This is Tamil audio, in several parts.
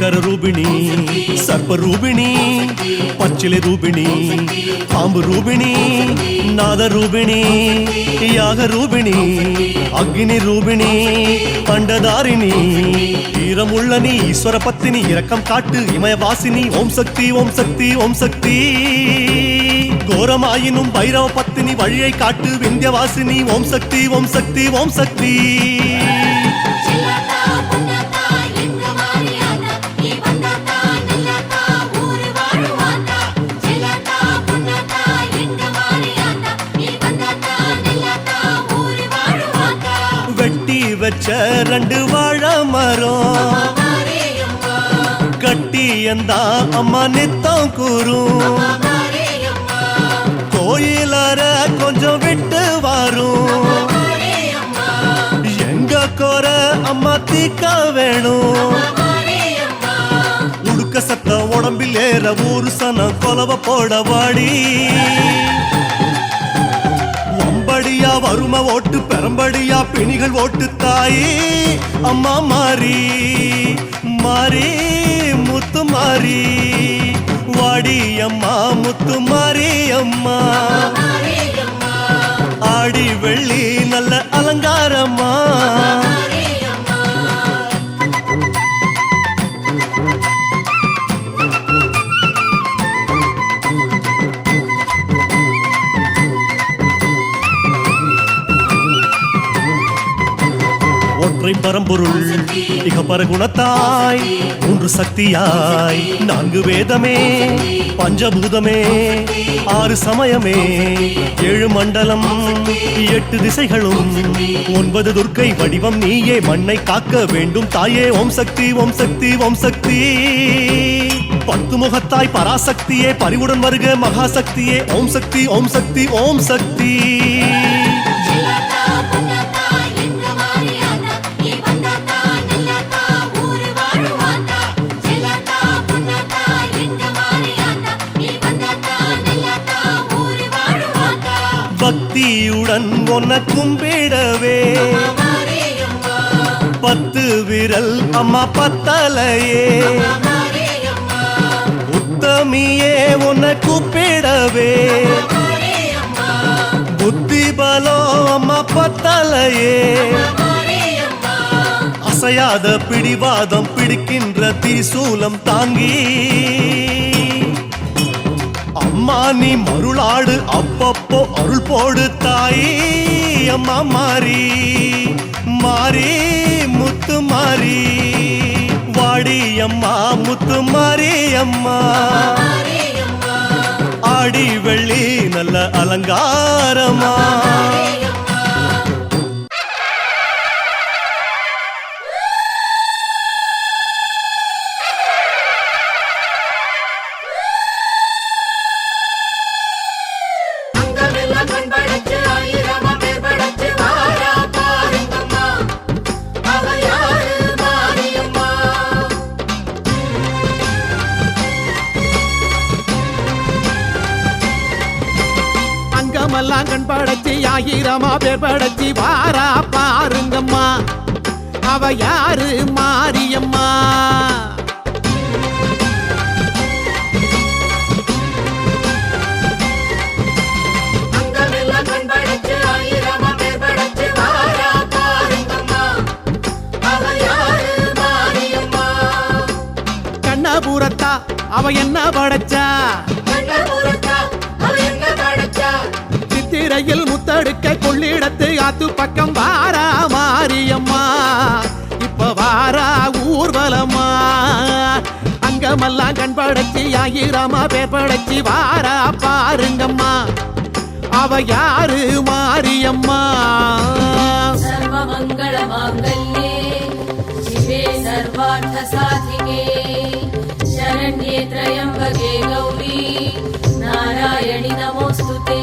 மகர ரூபிணி சர்ப்ப ரூபிணி பச்சிலை ரூபிணி பாம்பு ரூபிணி நாத ரூபிணி யாக ரூபிணி அக்னி ரூபிணி பண்டதாரிணி ஈரமுள்ள நீ ஈஸ்வர பத்தினி இரக்கம் காட்டு இமயவாசினி ஓம் சக்தி ஓம் சக்தி ஓம் சக்தி கோரமாயினும் பைரவ பத்தினி வழியை காட்டு விந்தியவாசினி ஓம் சக்தி ஓம் சக்தி ஓம் சக்தி வெட்டி வச்ச ரெண்டு வாழை மரம் கட்டி எந்தா அம்மா நித்தம் கூறும் கோயிலார கொஞ்சம் விட்டு வரும் எங்க கோர அம்மா தீக்க வேணும் உடுக்க சத்த உடம்பில் ஏற ஊரு சன கொலவ போட வாடி வம்படியா வரும ஓட்டு பெரம்படியா பிணிகள் ஓட்டு தாயே அம்மா மாறி மாறி முத்து மாறி வாடி அம்மா முத்து மாறி அம்மா ஆடி வெள்ளி நல்ல அலங்காரம்மா ஒற்றை பரம்பொருள் இகப்பர குணத்தாய் மூன்று சக்தியாய் நான்கு வேதமே பஞ்சபூதமே ஆறு சமயமே ஏழு மண்டலம் எட்டு திசைகளும் 9 துர்க்கை வடிவம் நீயே மண்ணை காக்க வேண்டும் தாயே ஓம் சக்தி ஓம் சக்தி ஓம் சக்தி 10 முகத்தாய் பராசக்தியே பரிவுடன் வருக மகாசக்தியே ஓம் சக்தி ஓம் சக்தி ஓம் சக்தி பக்தியுடன் உன்ன கும்பிடவே 10 விரல் அம்மா பத்தலையே உத்தமியே உன்ன கூப்பிடவே புத்தி பலோ அம்மா பத்தலையே அசையாத பிடிவாதம் பிடிக்கின்ற திரிசூலம் தாங்கி அம்மா நீ மருளாடு அப்பப்போ அருள் போடு தாயே அம்மா மாறி மாறி முத்து மாறி வாடி அம்மா முத்து மாறி அம்மா ஆடி வெள்ளி நல்ல அலங்காரமா கண் படைச்சி ஆயிரமா பேர் படைச்சி வாரா பாருங்கம்மா அவ யாரு மாரியம்மா கண்ணபுரத்தா அவ என்ன படைச்சா சித்திரையில் முத்தடுக்க கொள்ளிடத்து ஆத்து பக்கம் வாரா மாரியம்மா இப்ப வாரா ஊர்வலமா அங்கமெல்லாம் கண் படைச்சி ஆயிரமா பேர் படைச்சி வாரா பாருங்கம்மா அவ யாரு மாரியம்மா சர்வமங்கள மாங்கல்யே சிவே சர்வார்த்த சாதிகே சரண்யே த்ரயம்பகே கௌரி நாராயணி நமோஸ்துதே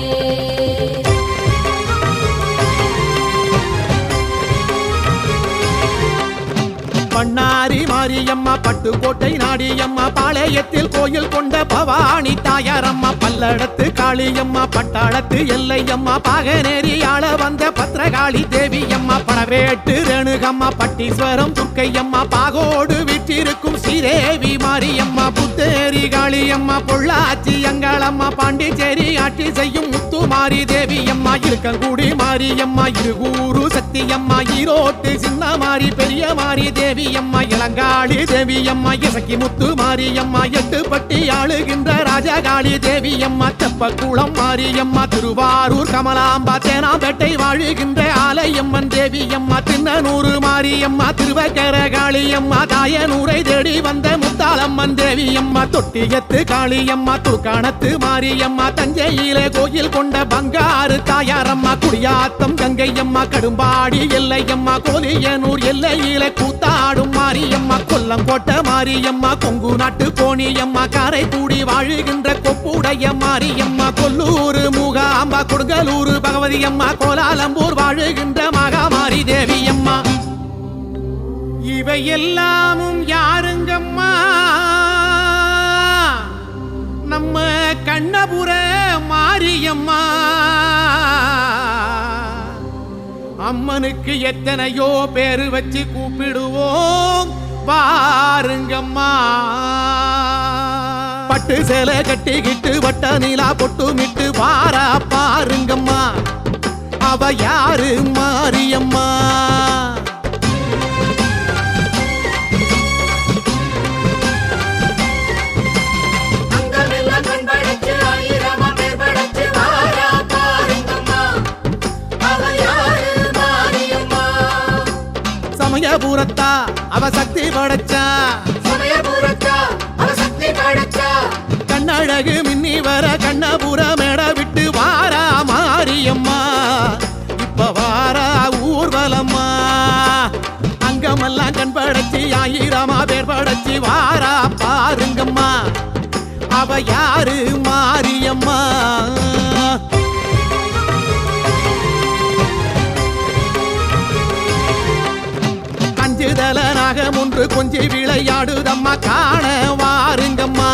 பண்ணாரி மாரியம்மா பட்டுக்கோட்டை நாடியம்மா பாளையத்தில் கோயில் கொண்ட பவானி தாயாரம்மா பல்லடத்து காளியம்மா பட்டாளத்து எல்லையம்மா பாகனேரி ஆள வந்த பத்ரகாளி தேவியம்மா படவேட்டு ரேணுகம்மா பட்டீஸ்வரம் துர்க்கையம்மா பாகோடு வீட்டி வீற்றிருக்கும் ஸ்ரீதேவி மாரியம்மா, புத்தேரி காளியம்மா, பொள்ளாச்சி அங்காளம்மா, பாண்டிச்சேரி ஆட்சி செய்யும் முத்துமாரி தேவியம்மா, இருக்கங்குடி மாரியம்மா, இருகூரு சக்தியம்மா, ஈரோட்டு சின்ன மாரி பெரிய மாரி தேவியம்மா, இளங்காளி தேவியம்மா, இசக்கி முத்து மாரியம்மா, எட்டுப்பட்டி ஆளுகின்ற ராஜகாளி தேவியம்மா, தெப்பக்குளம் மாரியம்மா, திருவாரூர் கமலாம்பா, தேனாம்பேட்டை வாழுகின்ற ஆலயம்மன் தேவியம்மா, திண்ணனூர் மாரியம்மா, திருவக்கர காளியம்மா, தாயனூரை தேடி வந்த முத்தாளம்மன் தேவியம்மா, தொட்டியத்து காளியம்மா, துக்காணத்து மாரியம்மா, தஞ்சையிலே கோயில் கொண்ட பங்காரு தாயாரம்மா, குடியாத்தம் கங்கையம்மா, கடும்பாடி எல்லையம்மா, கோலியனூர் எல்லையிலே கூத்தாடும் மாரியம்மா, கொல்லங்கோட்டை மாரியம்மா, கொங்கு நாட்டு கோணியம்மா, காரைக்குடி வாழுகின்ற கொப்புடைய மாரியம்மா, கொல்லூர் மூகாம்பா, கொடுங்கலூர் பகவதியம்மா, கோலாலம்பூர் வாழுகின்ற மகாமாரி தேவியம்மா. இவை எல்லாமும் யாருங்கம்மா? நம்ம கண்ணபுர மாரியம்மா. அம்மனுக்கு எத்தனையோ பேரு வச்சு கூப்பிடுவோம் பாருங்கம்மா. பட்டு சேலை கட்டிக்கிட்டு வட்ட நீலா பொட்டுமிட்டு வாரா பாருங்கம்மா. அவ யாரு மாரியம்மா? சமயபுரத்தா அவ சக்தி படைச்சா, கண்ணழகு மின்னி வர கண்ணபுர மேட விட்டு வாரா மாரியம்மா. இப்ப வாரா ஊர்வலம்மா. அங்கமெல்லாம் கண் படைச்சி ஆயிரமா பேர் படைச்சி வாரா பாருங்கம்மா. அவ யாரு மாரியம்மா? அஞ்சுதல நாகம் ஒன்று கொஞ்சி விளையாடுதம்மா, காண வாருங்கம்மா.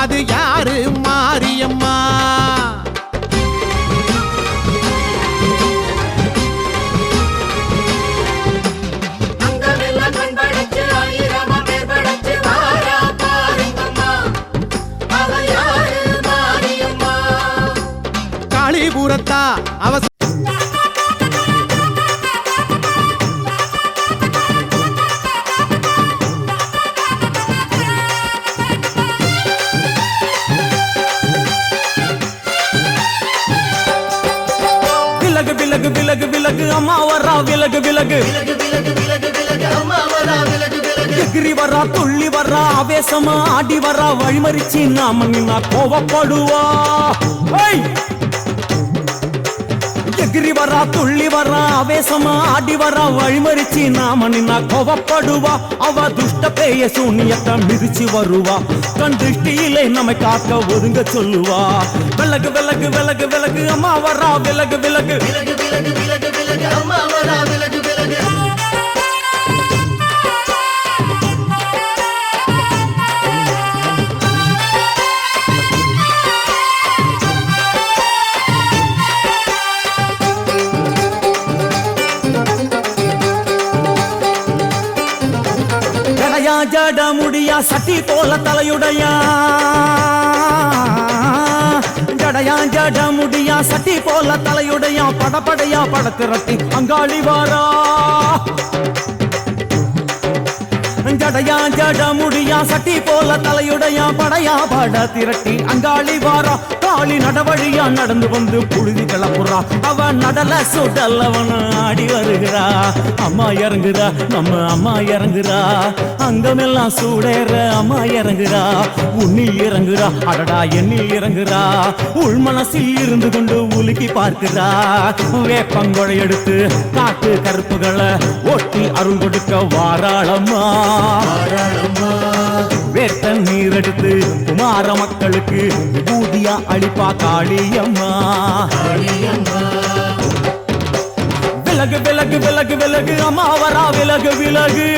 அது யாரு மாரியம்மா? காளிபுரத்தா அவ விலகு விலகு விலகு அம்மா வரா, விலகு விலகு எகிரி வரா, துள்ளி வரா, ஆவேசமா ஆடி வரா, வழிமறிச்சு நாம நின்னா கோவப்படுவா. எகிரி வரா, துள்ளி வரா, ஆவேசமா ஆடி வரா, வழிமறிச்சு நாம நின்னா கோவப்படுவா. அவ துஷ்ட பேய சூனியத்தை மிதிச்சு வருவா. கண் திருஷ்டியிலே நம்மை காக்க ஒதுங்க சொல்லுவா. விலகு விலகு விலகு விலகு அம்மா வரா, விலகு விலகு அம்மா வரா, விலகு விலகு. ஜட முடியா சட்டி போல தலையுடையா, ஜடையா ஜட முடியா சட்டி போல தலையுடையா, படப்படையா படத்திரட்டி அங்காளி வாரா. ஜடையா ஜட முடியா சட்டி போல தலையுடையா, படையா பட திரட்டி அங்காளி வாரா. காளி நடவழியா நடந்து வந்து புழுதி கிளப்புறா. அவ நடல சுடல்லவன ஆடி வருகிறா. அம்மா இறங்குறா, நம்ம அம்மா இறங்குறா. அங்கமெல்லாம் சூடேற அம்மா இறங்குறா. உன்னில் இறங்குறா, அடடா எண்ணில் இறங்குறா. உள் மனசில் இருந்து கொண்டு உலுக்கி பார்க்கிறா. வேப்பங்கொழை எடுத்து காட்டு கருப்புகளை ஒட்டி அருள் கொடுக்க வாராளம்மா. வேட்ட நீர் எடுத்து குமார மக்களுக்கு விபூதியா அளிப்பா காளியம்மா. விலகு விலகு விலகு விலகு அம்மா வரா, விலகு விலகு.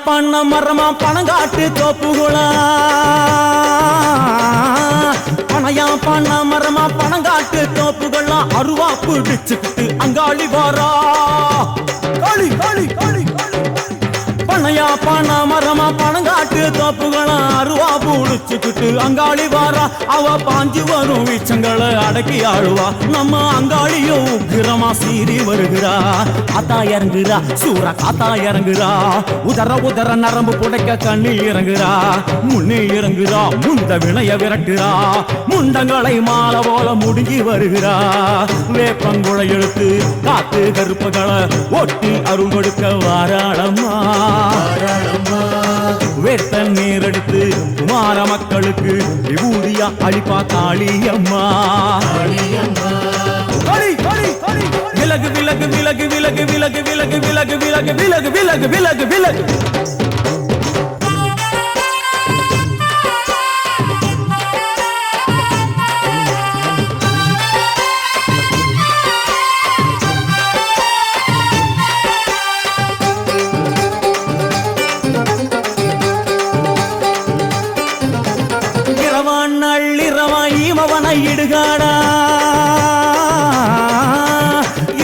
பண்ண மரமா பணங்காட்டு தோப்புகளா பனையா பண்ண மரமா பணங்காட்டு தோப்புகள்லாம் அருவா பிடிச்சுக்கிட்டு அங்காளி வாரா காளி காளி காளி பனையா பண்ண மரமா பணங்காட்டு தோப்புகளாம் அருவா பிடிச்சுக்கிட்டு அங்காளி வாரா அவ பாஞ்சு வரும் வீச்சங்களை அடக்கி ஆளுவா நம்ம அங்காளியும் உக்கிரமா சீறி வருகிறா காத்தா இறங்குறா சூற காத்தா இறங்குறா உதற உதற நரம்பு புடைக்க கண்ணில் இறங்குறா முன்னே இறங்குறா முந்த வினைய விரட்டுறா முண்டங்களை மாலை போல முடிஞ்சு வருகிறா வேப்பங்குளை எழுத்து காத்து கருப்புகளை ஒட்டி அருள் கொடுக்க வாராளம்மா வேட்ட நீர் எடுத்து குமார மக்களுக்கு விபூதியா அழிப்பா காளியம்மா விலகு விலகு விலகு விலகு விலகு விலகு விலகு விலகு விலகு விலகு விலகு விலகு இடுகாடா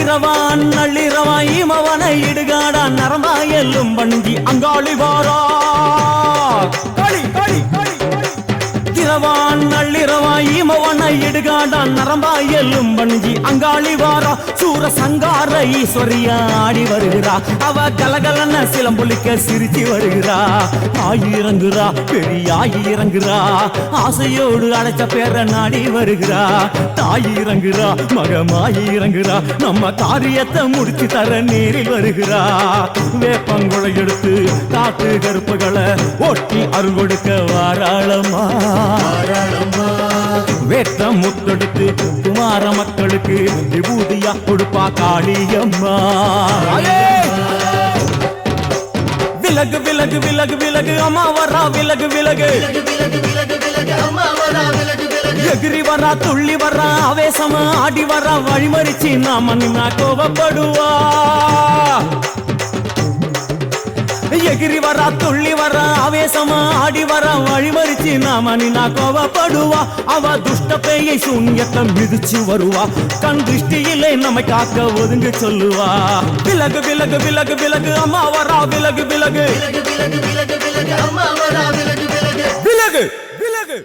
இரவான் நள்ளிரவாய் மவனை இடுகாடா நரமாயெல்லும் பணிஞ்சி அங்காளி வாரா களி களி களி இரவான் நள்ளிரவாய் மவனை இடுகாடா நரமாயெல்லும் பணிஞ்சி அங்காளி வாரா சூர சங்கார ஈஸ்வரியா ஆடி வருகிறா அவ கலகலன சிலம்புலிக்க சிரிச்சு வருகிறா ஆயிரங்குறா பெரிய ஆயிரங்குறா ஆசையோடு அடைச்ச பேர நாடி வருகிறா தாயிரங்குறா மகமாயிரங்குறா நம்ம காரியத்தை முடிச்சு தர நேரில் வருகிறா வேப்பங்குளை எடுத்து காத்து கருப்புகளை ஒட்டி அருள் கொடுக்க வாராளமா வேட்ட முத்தெடுத்து குமார மக்களுக்கு விபூதியா கொடுப்பா காளியம்மா விலகு விலகு விலகு விலகு அம்மா வரா விலகு விலகு எகிரி வரா துள்ளி வரா ஆவேசமா ஆடி வரா வழிமறிச்சு நாம நின்னா கோபப்படுவா எகிரி வரா துள்ளி வரா ஆவேசமா ஆடி வரா வழிமறிச்சு நாம நின்னா கோபப்படுவா அவ துஷ்ட பேயை சூன்யத்தை மிதிச்சு வருவா கண் திருஷ்டியிலே நம்மை காக்க ஒதுங்க சொல்லுவா விலகு விலகு விலகு விலகு அம்மா வரா விலகு விலகு விலகு விலகு விலகு விலகு அம்மா வரா விலகு விலகு விலகு விலகு